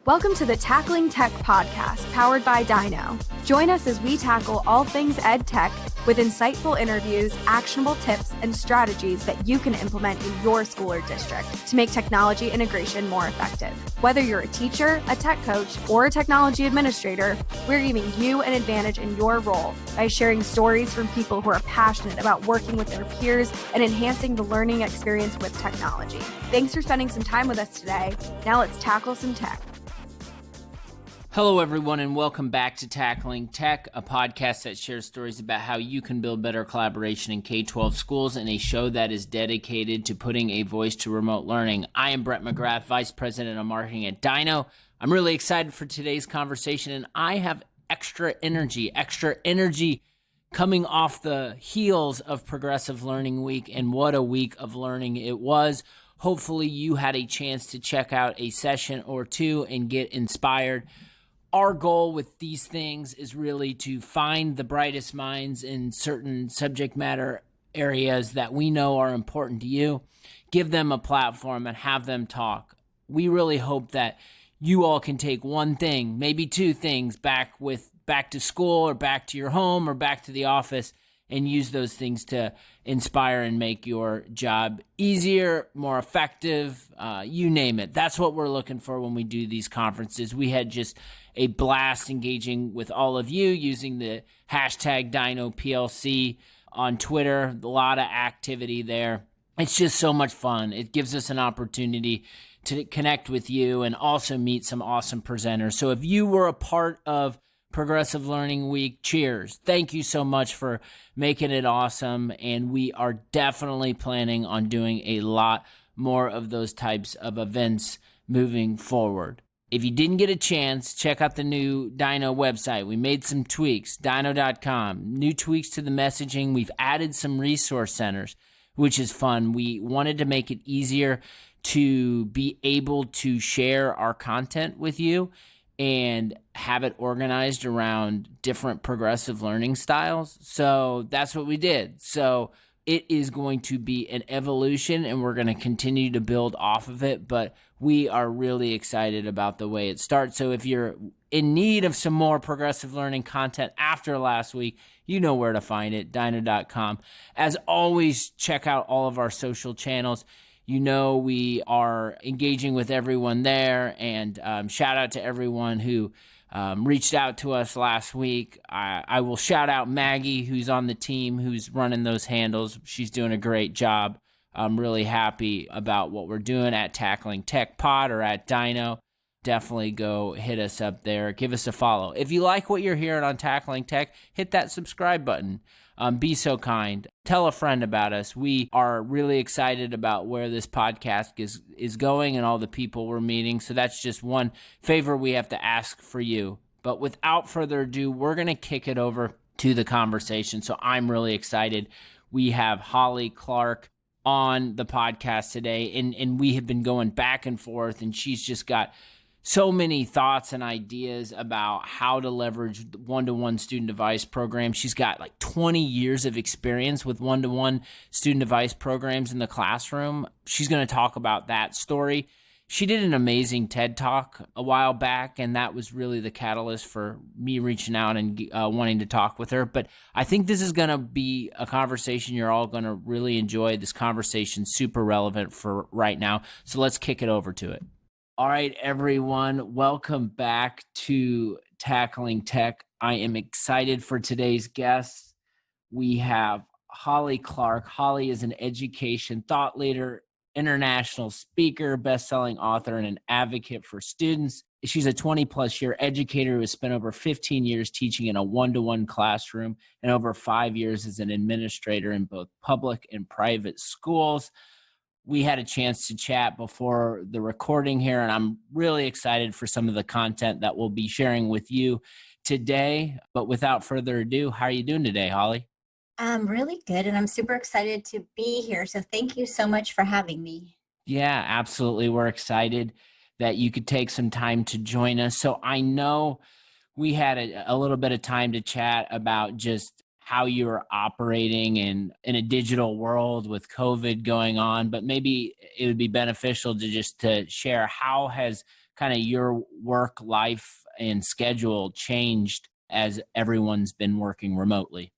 Welcome to the Tackling Tech podcast, powered by Dyknow. Join us as we tackle all things ed tech with insightful interviews, actionable tips, and strategies that you can implement in your school or district to make technology integration more effective. Whether you're a teacher, a tech coach, or a technology administrator, we're giving you an advantage in your role by sharing stories from people who are passionate about working with their peers and enhancing the learning experience with technology. Thanks for spending some time with us today. Now let's tackle some tech. Hello, everyone, and welcome back to Tackling Tech, a podcast that shares stories about how you can build better collaboration in K-12 schools and a show that is dedicated to putting a voice to remote learning. I am Brett McGrath, Vice President of Marketing at Dyknow. I'm really excited for today's conversation, and I have extra energy coming off the heels of Progressive Learning Week, and what a week of learning it was. Hopefully, you had a chance to check out a session or two and get inspired. Our goal with these things is really to find the brightest minds in certain subject matter areas that we know are important to you, give them a platform, and have them talk. We really hope that you all can take one thing, maybe two things back to school or back to your home or back to the office, and use those things to inspire and make your job easier, more effective, you name it. That's what we're looking for when we do these conferences. We had just a blast engaging with all of you using the hashtag DyknowPLC on Twitter. A lot of activity there. It's just so much fun. It gives us an opportunity to connect with you and also meet some awesome presenters. So if you were a part of Progressive Learning Week, cheers. Thank you so much for making it awesome. And we are definitely planning on doing a lot more of those types of events moving forward. If you didn't get a chance, check out the new Dyknow website. We made some tweaks, dyknow.com, new tweaks to the messaging. We've added some resource centers, which is fun. We wanted to make it easier to be able to share our content with you and have it organized around different progressive learning styles. So that's what we did. So it is going to be an evolution, and we're going to continue to build off of it, but we are really excited about the way it starts. So if you're in need of some more progressive learning content after last week, you know where to find it, dyknow.com. As always, check out all of our social channels. You know we are engaging with everyone there, and shout out to everyone who reached out to us last week. I will shout out Maggie, who's on the team, who's running those handles. She's doing a great job. I'm really happy about what we're doing at Tackling Tech Pod or at Dyknow. Definitely go hit us up there. Give us a follow. If you like what you're hearing on Tackling Tech, hit that subscribe button. Be so kind. Tell a friend about us. We are really excited about where this podcast is going and all the people we're meeting. So that's just one favor we have to ask for you. But without further ado, we're going to kick it over to the conversation. So I'm really excited. We have Holly Clark on the podcast today, and we have been going back and forth, and she's just got so many thoughts and ideas about how to leverage one-to-one student device programs. She's got like 20 years of experience with one-to-one student device programs in the classroom. She's going to talk about that story. She did an amazing TED Talk a while back, and that was really the catalyst for me reaching out and wanting to talk with her. But I think this is going to be a conversation you're all going to really enjoy. This conversation's super relevant for right now. So let's kick it over to it. All right, everyone, welcome back to Tackling Tech. I am excited for today's guest. We have Holly Clark. Holly is an education thought leader, international speaker, best-selling author, and an advocate for students. She's a 20-plus year educator who has spent over 15 years teaching in a one-to-one classroom and over 5 years as an administrator in both public and private schools. We had a chance to chat before the recording here, and I'm really excited for some of the content that we'll be sharing with you today. But without further ado, how are you doing today, Holly? I'm really good, and I'm super excited to be here. So thank you so much for having me. Yeah, absolutely. We're excited that you could take some time to join us. So I know we had a little bit of time to chat about just how you're operating in a digital world with COVID going on, but maybe it would be beneficial to share how has kind of your work life and schedule changed as everyone's been working remotely.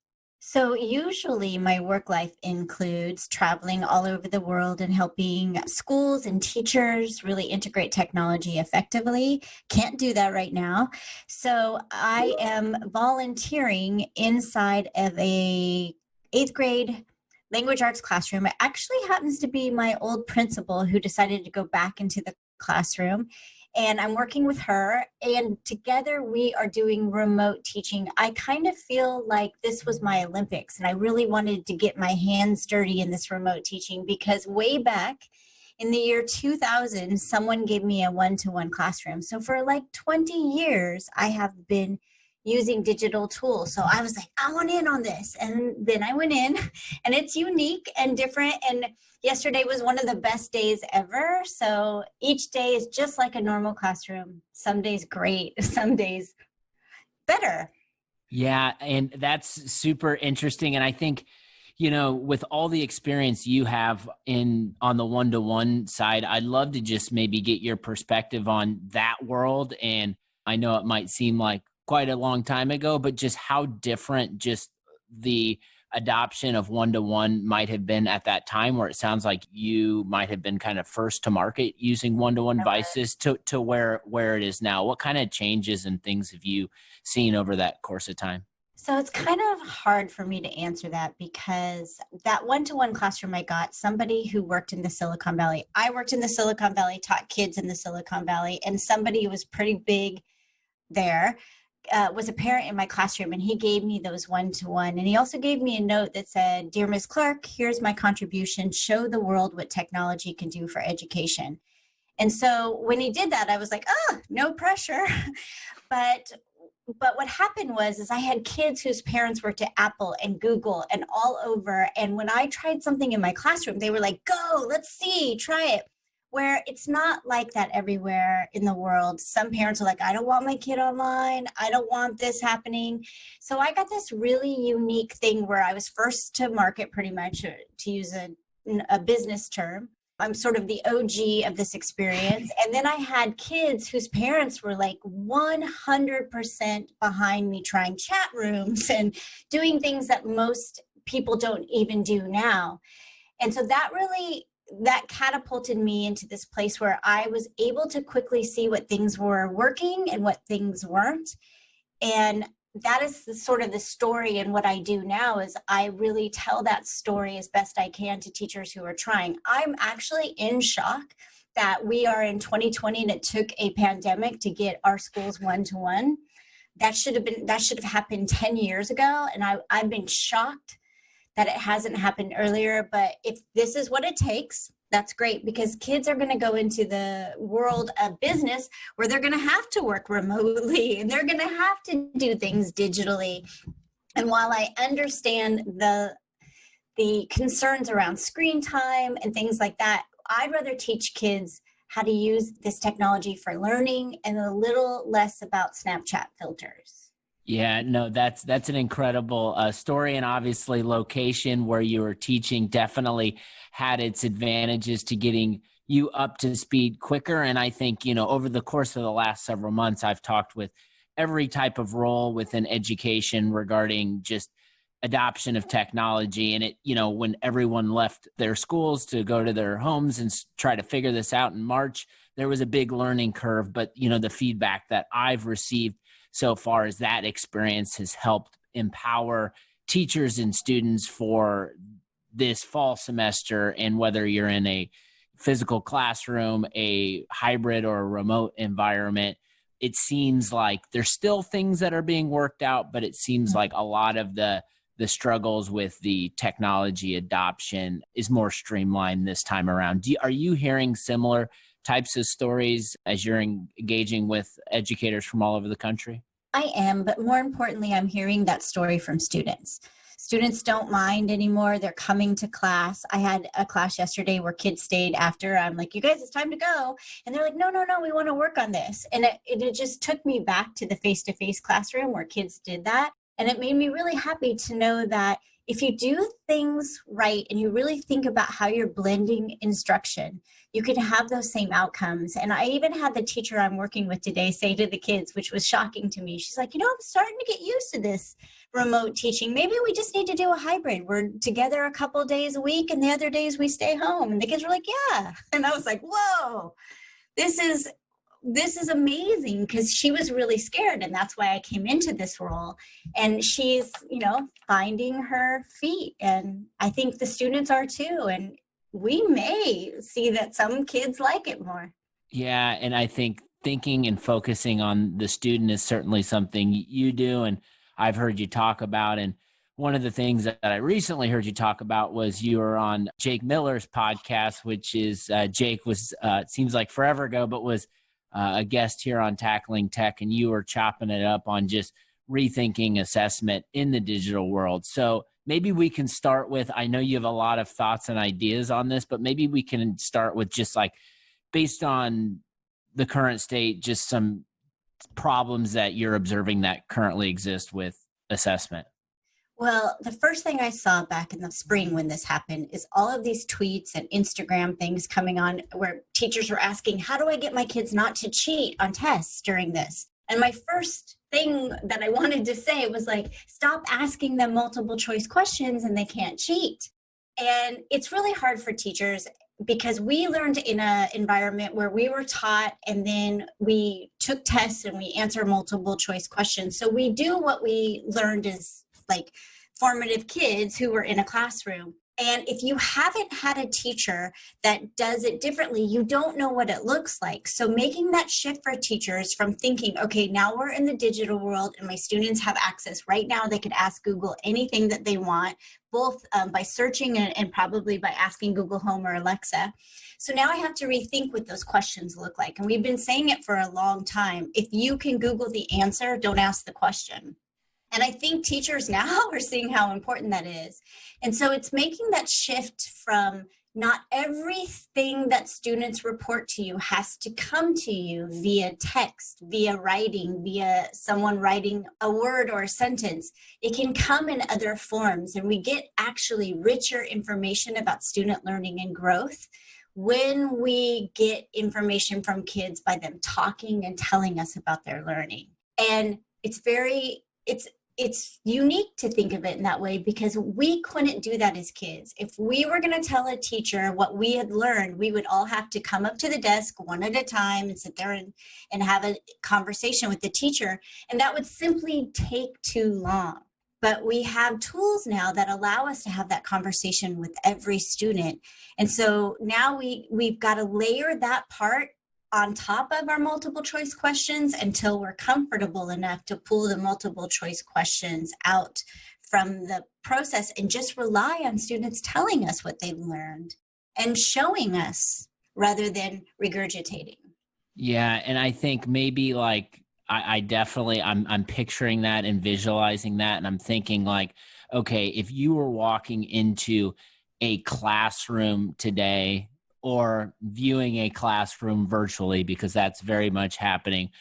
So usually my work life includes traveling all over the world and helping schools and teachers really integrate technology effectively. Can't do that right now. So I am volunteering inside of a 8th grade language arts classroom. It actually happens to be my old principal who decided to go back into the classroom. And I'm working with her, and together we are doing remote teaching. I kind of feel like this was my Olympics, and I really wanted to get my hands dirty in this remote teaching because way back in the year 2000, someone gave me a one-to-one classroom. So for like 20 years, I have been using digital tools. So I was like, I want in on this. And then I went in, and it's unique and different. And yesterday was one of the best days ever. So each day is just like a normal classroom. Some days great, some days better. Yeah, and that's super interesting. And I think, with all the experience you have on the one-to-one side, I'd love to just maybe get your perspective on that world. And I know it might seem like quite a long time ago, but just how different just the adoption of one-to-one might have been at that time, where it sounds like you might have been kind of first to market using one-to-one devices to where it is now. What kind of changes and things have you seen over that course of time? So it's kind of hard for me to answer that because that one-to-one classroom I got, somebody who worked in the Silicon Valley. I worked in the Silicon Valley, taught kids in the Silicon Valley, and somebody who was pretty big there was a parent in my classroom, and he gave me those one-to-one. And he also gave me a note that said, "Dear Ms. Clark, here's my contribution. Show the world what technology can do for education." And so when he did that, I was like, oh, no pressure. But what happened is I had kids whose parents worked at Apple and Google and all over. And when I tried something in my classroom, they were like, go, let's see, try it. Where it's not like that everywhere in the world. Some parents are like, I don't want my kid online. I don't want this happening. So I got this really unique thing where I was first to market, pretty much, to use a business term. I'm sort of the OG of this experience. And then I had kids whose parents were like 100% behind me trying chat rooms and doing things that most people don't even do now. And so that catapulted me into this place where I was able to quickly see what things were working and what things weren't. And that is sort of the story. And what I do now is I really tell that story as best I can to teachers who are trying. I'm actually in shock that we are in 2020 and it took a pandemic to get our schools one-to-one. That should have happened 10 years ago. And I've been shocked that it hasn't happened earlier. But if this is what it takes, that's great, because kids are going to go into the world of business where they're going to have to work remotely and they're going to have to do things digitally. And while I understand the concerns around screen time and things like that, I'd rather teach kids how to use this technology for learning and a little less about Snapchat filters. Yeah, no, that's an incredible story, and obviously location where you were teaching definitely had its advantages to getting you up to speed quicker. And I think, over the course of the last several months, I've talked with every type of role within education regarding just adoption of technology. And it, when everyone left their schools to go to their homes and try to figure this out in March, there was a big learning curve. But, the feedback that I've received so far is that experience has helped empower teachers and students for this fall semester. And whether you're in a physical classroom, a hybrid or a remote environment, it seems like there's still things that are being worked out, but it seems like a lot of the struggles with the technology adoption is more streamlined this time around. Are you hearing similar types of stories as you're engaging with educators from all over the country? I am, but more importantly, I'm hearing that story from students. Students don't mind anymore. They're coming to class. I had a class yesterday where kids stayed after. I'm like, you guys, it's time to go. And they're like, no, we want to work on this. And it just took me back to the face-to-face classroom where kids did that. And it made me really happy to know that if you do things right and you really think about how you're blending instruction, you can have those same outcomes. And I even had the teacher I'm working with today say to the kids, which was shocking to me, she's like, I'm starting to get used to this remote teaching. Maybe we just need to do a hybrid. We're together a couple of days a week and the other days we stay home. And the kids were like, yeah. And I was like, whoa, this is amazing, because she was really scared. And that's why I came into this role. And she's, finding her feet. And I think the students are too. And we may see that some kids like it more. Yeah. And I think thinking and focusing on the student is certainly something you do. And I've heard you talk about. And one of the things that I recently heard you talk about was you were on Jake Miller's podcast, which is Jake was, it seems like forever ago, but was a guest here on Tackling Tech, and you were chopping it up on just rethinking assessment in the digital world. So maybe we can start with, I know you have a lot of thoughts and ideas on this, but maybe we can start with just like, based on the current state, just some problems that you're observing that currently exist with assessment. Well, the first thing I saw back in the spring when this happened is all of these tweets and Instagram things coming on where teachers were asking, how do I get my kids not to cheat on tests during this? And my first thing that I wanted to say was like, stop asking them multiple choice questions and they can't cheat. And it's really hard for teachers because we learned in an environment where we were taught and then we took tests and we answer multiple choice questions. So we do what we learned as like formative kids who were in a classroom. And if you haven't had a teacher that does it differently, you don't know what it looks like. So making that shift for teachers from thinking, okay, now we're in the digital world and my students have access right now. They could ask Google anything that they want, both by searching and probably by asking Google Home or Alexa. So now I have to rethink what those questions look like. And we've been saying it for a long time. If you can Google the answer, don't ask the question. And I think teachers now are seeing how important that is. And so it's making that shift from not everything that students report to you has to come to you via text, via writing, via someone writing a word or a sentence. It can come in other forms, and we get actually richer information about student learning and growth when we get information from kids by them talking and telling us about their learning. And it's unique to think of it in that way because we couldn't do that as kids. If we were going to tell a teacher what we had learned, we would all have to come up to the desk one at a time and sit there and have a conversation with the teacher. And that would simply take too long. But we have tools now that allow us to have that conversation with every student. And so now we've got to layer that part on top of our multiple choice questions until we're comfortable enough to pull the multiple choice questions out from the process and just rely on students telling us what they've learned and showing us rather than regurgitating. Yeah. And I think maybe like, I definitely, I'm picturing that and visualizing that. And I'm thinking like, okay, if you were walking into a classroom today or viewing a classroom virtually, because that's very much happening,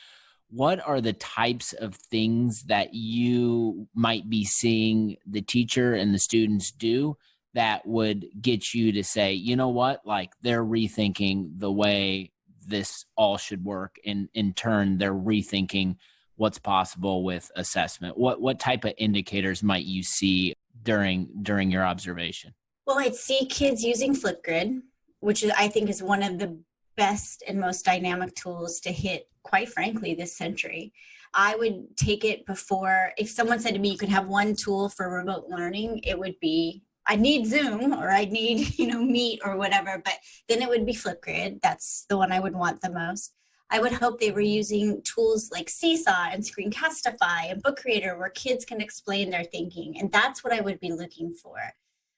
what are the types of things that you might be seeing the teacher and the students do that would get you to say, you know what, like they're rethinking the way this all should work, and in turn, they're rethinking what's possible with assessment? What type of indicators might you see during your observation? Well, I'd see kids using Flipgrid, which I think is one of the best and most dynamic tools to hit, quite frankly, this century. I would take it before, if someone said to me, you could have one tool for remote learning, it would be, I need Zoom or I need, Meet or whatever, but then it would be Flipgrid. That's the one I would want the most. I would hope they were using tools like Seesaw and Screencastify and Book Creator where kids can explain their thinking. And that's what I would be looking for.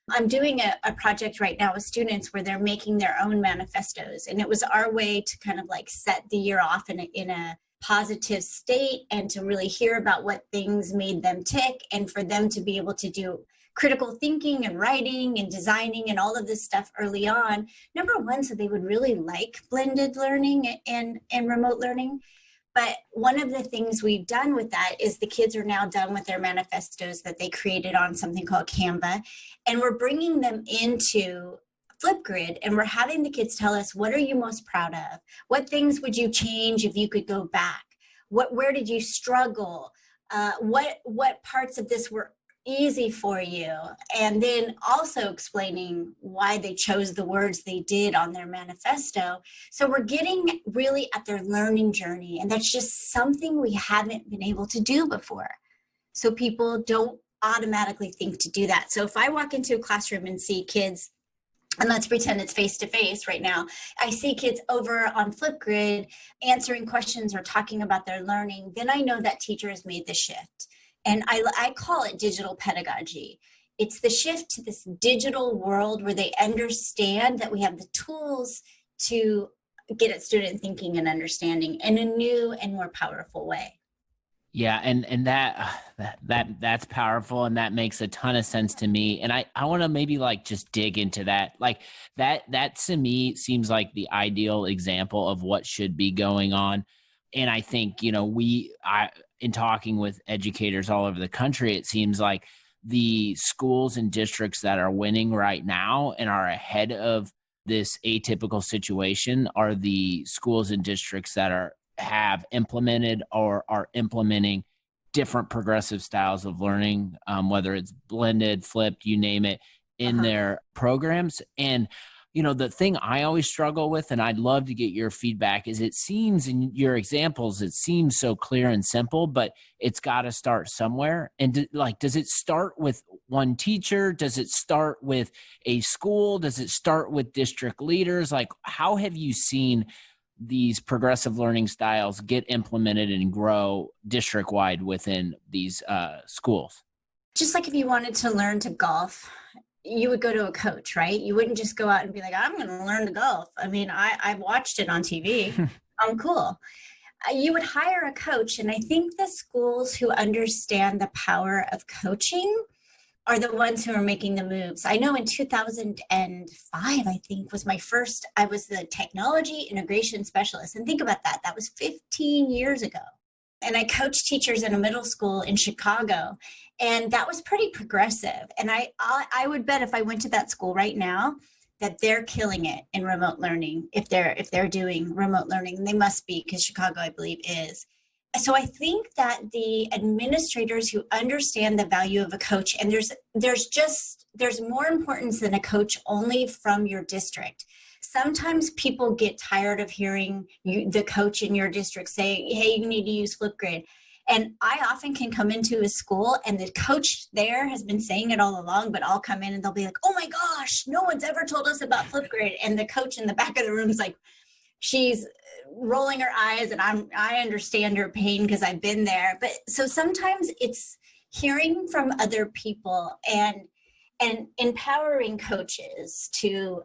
I'm doing a project right now with students where they're making their own manifestos. And it was our way to kind of like set the year off in a positive state and to really hear about what things made them tick and for them to be able to do critical thinking and writing and designing and all of this stuff early on. Number one, so they would really like blended learning and remote learning. But one of the things we've done with that is the kids are now done with their manifestos that they created on something called Canva. And we're bringing them into Flipgrid, and we're having the kids tell us, what are you most proud of? What things would you change if you could go back? Where did you struggle? What parts of this were easy for you? And then also explaining why they chose the words they did on their manifesto. So we're getting really at their learning journey, and that's just something we haven't been able to do before. So people don't automatically think to do that. So if I walk into a classroom and see kids, and let's pretend it's face-to-face right now, I see kids over on Flipgrid answering questions or talking about their learning, then I know that teacher has made the shift. And I call it digital pedagogy. It's the shift to this digital world where they understand that we have the tools to get at student thinking and understanding in a new and more powerful way. Yeah, and that's powerful, and that makes a ton of sense to me. And I want to maybe like just dig into that. Like that to me seems like the ideal example of what should be going on. And I think, in talking with educators all over the country, it seems like the schools and districts that are winning right now and are ahead of this atypical situation are the schools and districts that have implemented or are implementing different progressive styles of learning, whether it's blended, flipped, you name it, in their programs. And, the thing I always struggle with, and I'd love to get your feedback, is it seems in your examples, it seems so clear and simple, but it's got to start somewhere. And does it start with one teacher? Does it start with a school? Does it start with district leaders? Like, how have you seen these progressive learning styles get implemented and grow district-wide within these schools? Just like if you wanted to learn to golf, you would go to a coach, right? You wouldn't just go out and be like, I'm going to learn to golf. I mean, I've watched it on TV. I'm cool. You would hire a coach. And I think the schools who understand the power of coaching are the ones who are making the moves. I know in 2005, I think, I was the technology integration specialist. And think about that. That was 15 years ago. And I coached teachers in a middle school in Chicago. And that was pretty progressive. And I would bet if I went to that school right now, that they're killing it in remote learning. If they're doing remote learning, and they must be, because Chicago, I believe, is. So I think that the administrators who understand the value of a coach, and there's more importance than a coach only from your district. Sometimes people get tired of hearing the coach in your district say, hey, you need to use Flipgrid. And I often can come into a school and the coach there has been saying it all along, but I'll come in and they'll be like, oh my gosh, no one's ever told us about Flipgrid. And the coach in the back of the room is like, she's rolling her eyes, and I understand her pain because I've been there. But so sometimes it's hearing from other people and empowering coaches to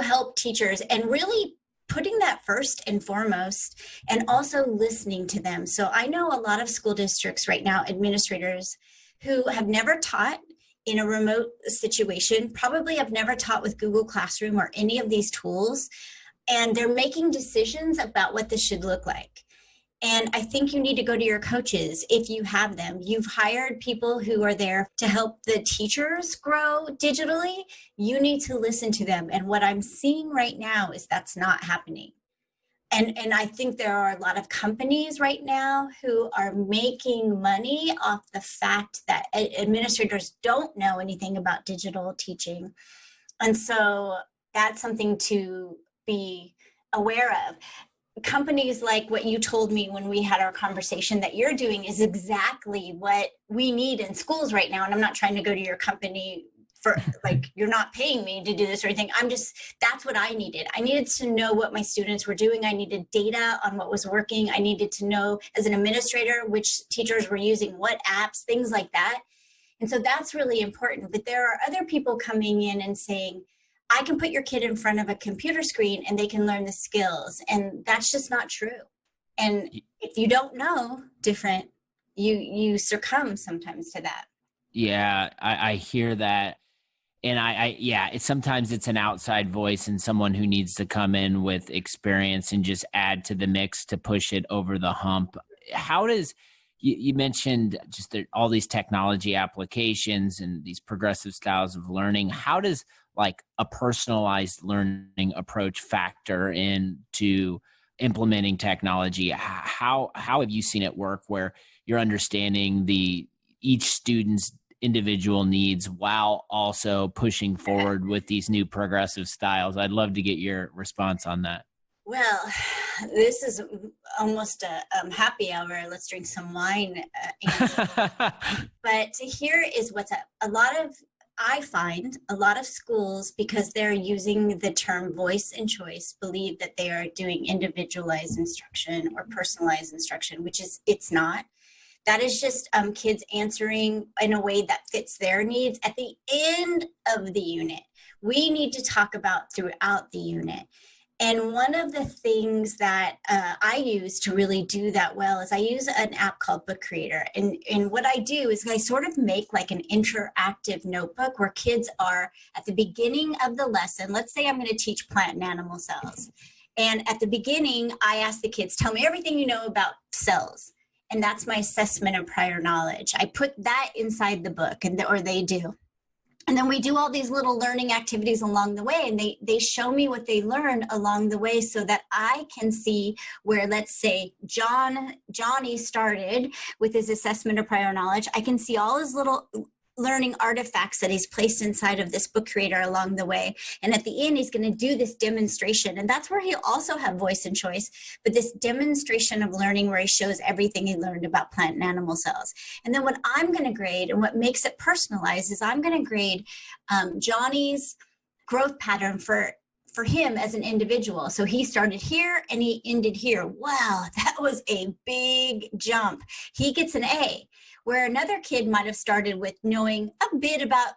help teachers, and really putting that first and foremost, and also listening to them. So I know a lot of school districts right now, administrators who have never taught in a remote situation, probably have never taught with Google Classroom or any of these tools, and they're making decisions about what this should look like. And I think you need to go to your coaches if you have them. You've hired people who are there to help the teachers grow digitally. You need to listen to them. And what I'm seeing right now is that's not happening. And I think there are a lot of companies right now who are making money off the fact that administrators don't know anything about digital teaching. And so that's something to be aware of. Companies like what you told me when we had our conversation that you're doing is exactly what we need in schools right now. And I'm not trying to go to your company for like, you're not paying me to do this or anything. That's what I needed. I needed to know what my students were doing. I needed data on what was working. I needed to know as an administrator, which teachers were using what apps, things like that. And so that's really important. But there are other people coming in and saying, I can put your kid in front of a computer screen and they can learn the skills. And that's just not true. And if you don't know different, you succumb sometimes to that. Yeah, I hear that. And sometimes it's an outside voice and someone who needs to come in with experience and just add to the mix to push it over the hump. How does, you mentioned just all these technology applications and these progressive styles of learning. How does like a personalized learning approach factor into implementing technology? How have you seen it work where you're understanding each student's individual needs while also pushing forward with these new progressive styles? I'd love to get your response on that. Well, this is almost a happy hour. Let's drink some wine. But here is what's up. I find a lot of schools, because they're using the term voice and choice, believe that they are doing individualized instruction or personalized instruction, which it's not. That is just kids answering in a way that fits their needs at the end of the unit. We need to talk about throughout the unit. And one of the things that I use to really do that well is I use an app called Book Creator. And what I do is I sort of make like an interactive notebook where kids are at the beginning of the lesson. Let's say I'm going to teach plant and animal cells. And at the beginning, I ask the kids, tell me everything you know about cells. And that's my assessment of prior knowledge. I put that inside the book, or they do. And then we do all these little learning activities along the way, and they show me what they learned along the way so that I can see where, let's say, Johnny started with his assessment of prior knowledge. I can see all his little learning artifacts that he's placed inside of this Book Creator along the way. And at the end, he's going to do this demonstration. And that's where he'll also have voice and choice, but this demonstration of learning where he shows everything he learned about plant and animal cells. And then what I'm going to grade, and what makes it personalized, is I'm going to grade Johnny's growth pattern for him as an individual. So he started here and he ended here. Wow, that was a big jump. He gets an A. Where another kid might have started with knowing a bit about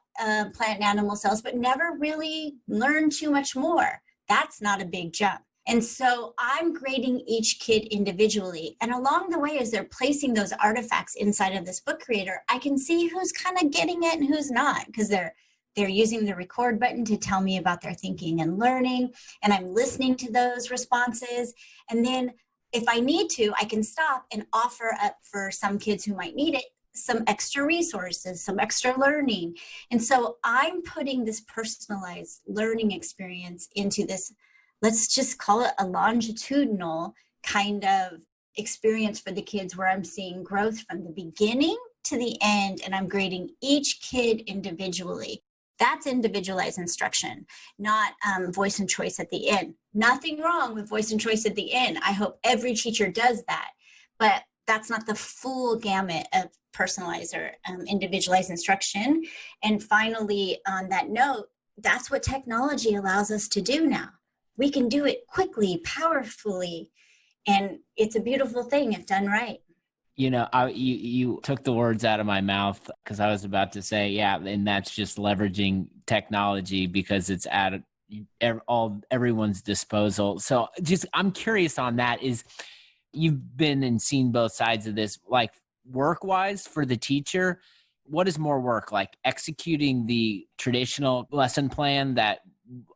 plant and animal cells, but never really learned too much more. That's not a big jump. And so I'm grading each kid individually. And along the way, as they're placing those artifacts inside of this Book Creator, I can see who's kind of getting it and who's not, because they're using the record button to tell me about their thinking and learning. And I'm listening to those responses. And then if I need to, I can stop and offer up for some kids who might need it some extra resources, some extra learning. And so I'm putting this personalized learning experience into this, let's just call it a longitudinal kind of experience for the kids, where I'm seeing growth from the beginning to the end, and I'm grading each kid individually. That's individualized instruction, not voice and choice at the end. Nothing wrong with voice and choice at the end. I hope every teacher does that, but that's not the full gamut of personalized or individualized instruction. And finally, on that note, that's what technology allows us to do now. We can do it quickly, powerfully, and it's a beautiful thing if done right. You know, you took the words out of my mouth, because I was about to say, yeah, and that's just leveraging technology because it's at everyone's disposal. So I'm curious on that. You've been and seen both sides of this, like work-wise for the teacher. What is more work, like executing the traditional lesson plan that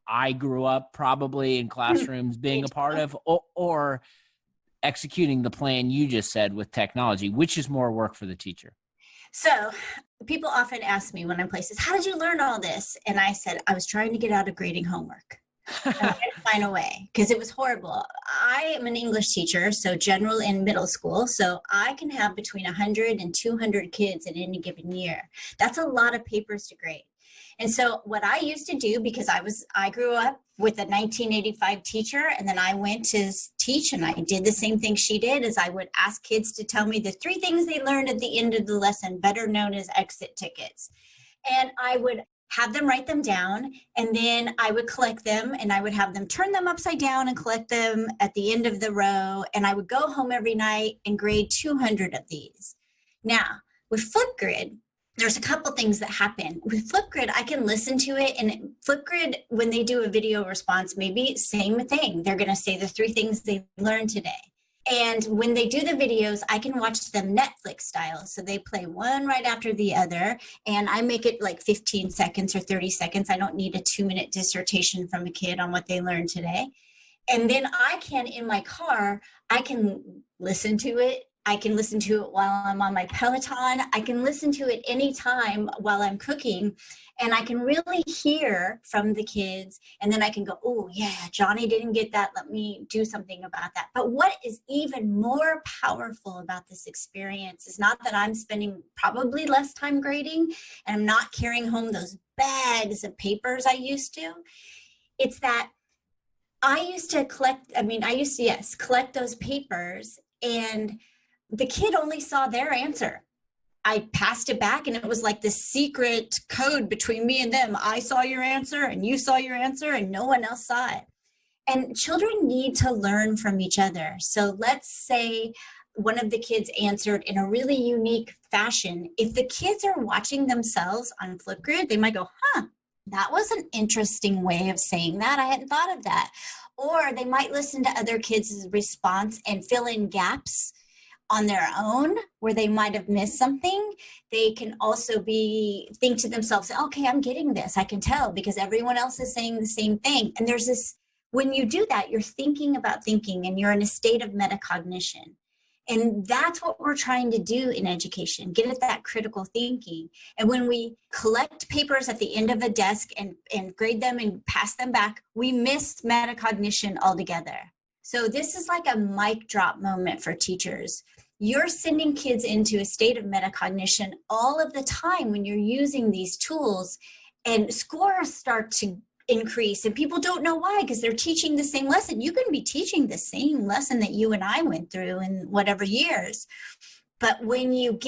I grew up probably in classrooms being a part of, or executing the plan you just said with technology? Which is more work for the teacher? So people often ask me when I'm places, how did you learn all this? And I said, I was trying to get out of grading homework. I'm trying to find a way, because it was horrible. I am an English teacher, so general and middle school. So I can have between 100 and 200 kids in any given year. That's a lot of papers to grade. And so what I used to do, because I grew up with a 1985 teacher, and then I went to teach, and I did the same thing she did, is I would ask kids to tell me the 3 things they learned at the end of the lesson, better known as exit tickets. And I would have them write them down, and then I would collect them, and I would have them turn them upside down and collect them at the end of the row. And I would go home every night and grade 200 of these. Now, with Flipgrid, there's a couple things that happen. With Flipgrid, I can listen to it, and Flipgrid, when they do a video response, maybe same thing. They're going to say the 3 things they learned today. And when they do the videos, I can watch them Netflix style. So they play one right after the other, and I make it like 15 seconds or 30 seconds. I don't need a 2-minute dissertation from a kid on what they learned today. And then I can, in my car, I can listen to it. I can listen to it while I'm on my Peloton. I can listen to it anytime while I'm cooking. And I can really hear from the kids. And then I can go, oh, yeah, Johnny didn't get that. Let me do something about that. But what is even more powerful about this experience is not that I'm spending probably less time grading and I'm not carrying home those bags of papers I used to. It's that I used to collect those papers, and the kid only saw their answer. I passed it back, and it was like this secret code between me and them. I saw your answer and you saw your answer and no one else saw it. And children need to learn from each other. So let's say one of the kids answered in a really unique fashion. If the kids are watching themselves on Flipgrid, they might go, that was an interesting way of saying that. I hadn't thought of that. Or they might listen to other kids' response and fill in gaps on their own where they might have missed something. They can also think to themselves, okay, I'm getting this. I can tell because everyone else is saying the same thing. And there's this, when you do that, you're thinking about thinking and you're in a state of metacognition. And that's what we're trying to do in education, get at that critical thinking. And when we collect papers at the end of a desk and grade them and pass them back, we miss metacognition altogether. So this is like a mic drop moment for teachers. You're sending kids into a state of metacognition all of the time when you're using these tools, and scores start to increase, and people don't know why because they're teaching the same lesson. You can be teaching the same lesson that you and I went through in whatever years, but when you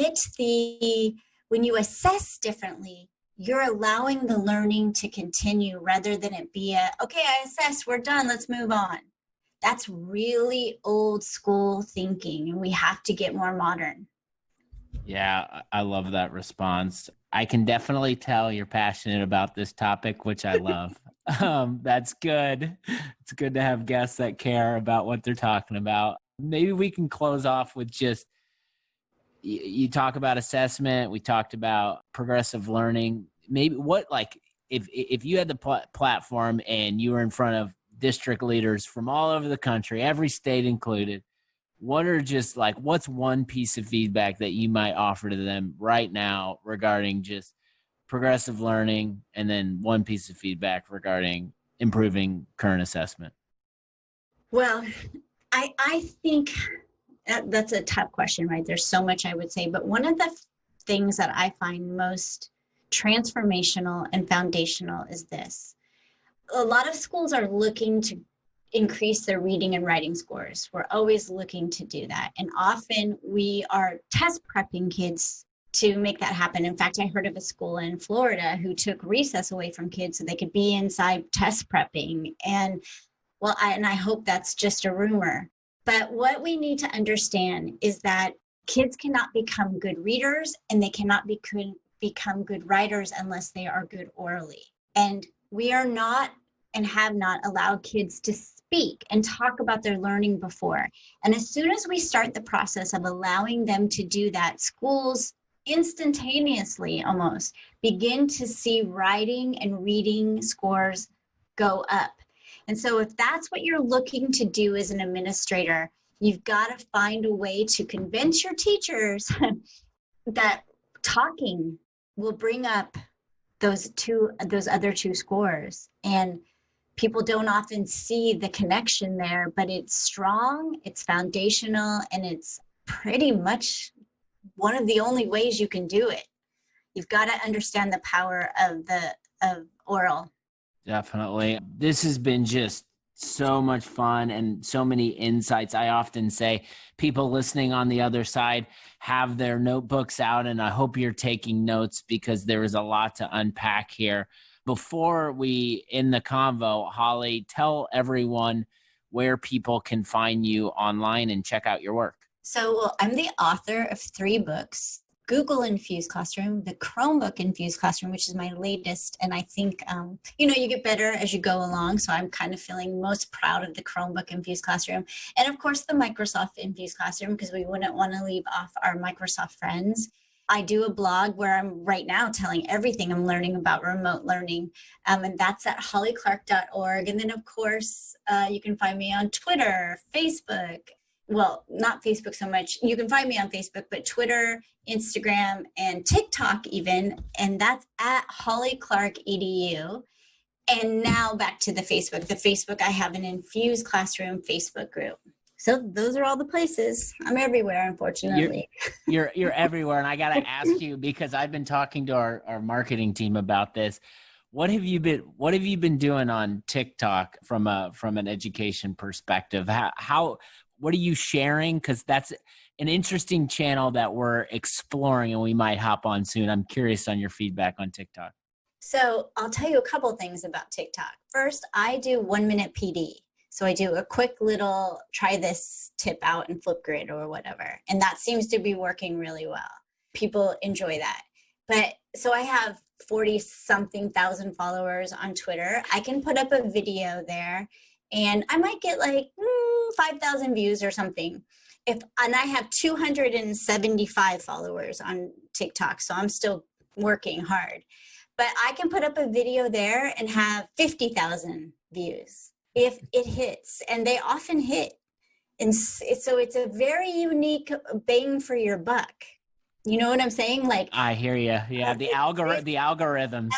assess differently, you're allowing the learning to continue rather than it be okay, I assessed, we're done, let's move on. That's really old school thinking, and we have to get more modern. Yeah, I love that response. I can definitely tell you're passionate about this topic, which I love. That's good. It's good to have guests that care about what they're talking about. Maybe we can close off with just, you talk about assessment. We talked about progressive learning. Maybe if you had the platform and you were in front of district leaders from all over the country, every state included, what's one piece of feedback that you might offer to them right now regarding just progressive learning, and then one piece of feedback regarding improving current assessment? Well, I think that's a tough question, right? There's so much I would say, but one of the things that I find most transformational and foundational is this. A lot of schools are looking to increase their reading and writing scores. We're always looking to do that. And often we are test prepping kids to make that happen. In fact, I heard of a school in Florida who took recess away from kids so they could be inside test prepping. And I hope that's just a rumor. But what we need to understand is that kids cannot become good readers and they cannot become good writers unless they are good orally. And we are not and have not allowed kids to speak and talk about their learning before. And as soon as we start the process of allowing them to do that, schools instantaneously almost begin to see writing and reading scores go up. And so if that's what you're looking to do as an administrator, you've got to find a way to convince your teachers that talking will bring up those other two scores. And people don't often see the connection there, but it's strong, it's foundational, and it's pretty much one of the only ways you can do it. You've got to understand the power of oral. Definitely. This has been just so much fun and so many insights. I often say people listening on the other side have their notebooks out, and I hope you're taking notes because there is a lot to unpack here. Before we end the convo, Holly, tell everyone where people can find you online and check out your work. So I'm the author of 3 books. Google Infused Classroom, the Chromebook Infused Classroom, which is my latest. And I think, you get better as you go along. So I'm kind of feeling most proud of the Chromebook Infused Classroom. And of course, the Microsoft Infused Classroom, because we wouldn't want to leave off our Microsoft friends. I do a blog where I'm right now telling everything I'm learning about remote learning. And that's at hollyclark.org. And then, of course, you can find me on Twitter, Facebook. Well, not Facebook so much. You can find me on Facebook, but Twitter, Instagram, and TikTok even. And that's at hollyclark.edu. And now back to the Facebook. The Facebook, I have an Infused Classroom Facebook group. So those are all the places. I'm everywhere, unfortunately. You're everywhere. And I got to ask you, because I've been talking to our marketing team about this. What have you been doing on TikTok from an education perspective? What are you sharing? Because that's an interesting channel that we're exploring and we might hop on soon. I'm curious on your feedback on TikTok. So I'll tell you a couple things about TikTok. First, I do 1 minute PD. So I do a quick little try this tip out in Flipgrid or whatever. And that seems to be working really well. People enjoy that. But so I have 40-something thousand followers on Twitter. I can put up a video there and I might get like 5,000 views or something. And I have 275 followers on TikTok. So I'm still working hard. But I can put up a video there and have 50,000 views if it hits, and they often hit. And so it's a very unique bang for your buck. You know what I'm saying? Like, I hear you. Yeah, the algorithms.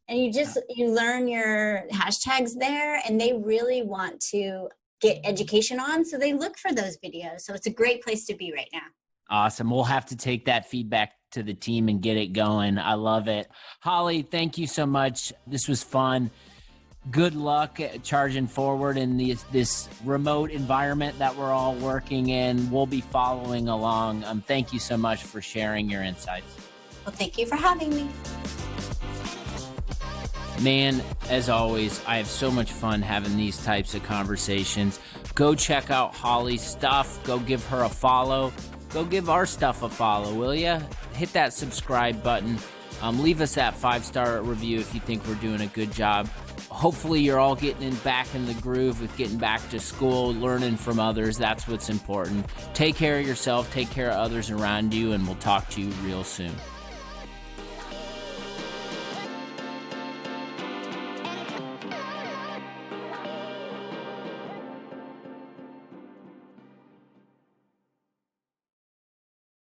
And you learn your hashtags there, and they really want to get education on, so they look for those videos. So it's a great place to be right now. Awesome. We'll have to take that feedback to the team and get it going. I love it. Holly, thank you so much. This was fun. Good luck charging forward in this remote environment that we're all working in. We'll be following along. Thank you so much for sharing your insights. Well, thank you for having me. Man, as always, I have so much fun having these types of conversations. Go check out Holly's stuff. Go give her a follow. Go give our stuff a follow, will ya? Hit that subscribe button. Leave us that 5-star review if you think we're doing a good job. Hopefully you're all getting back in the groove with getting back to school, learning from others. That's what's important. Take care of yourself, take care of others around you, and we'll talk to you real soon.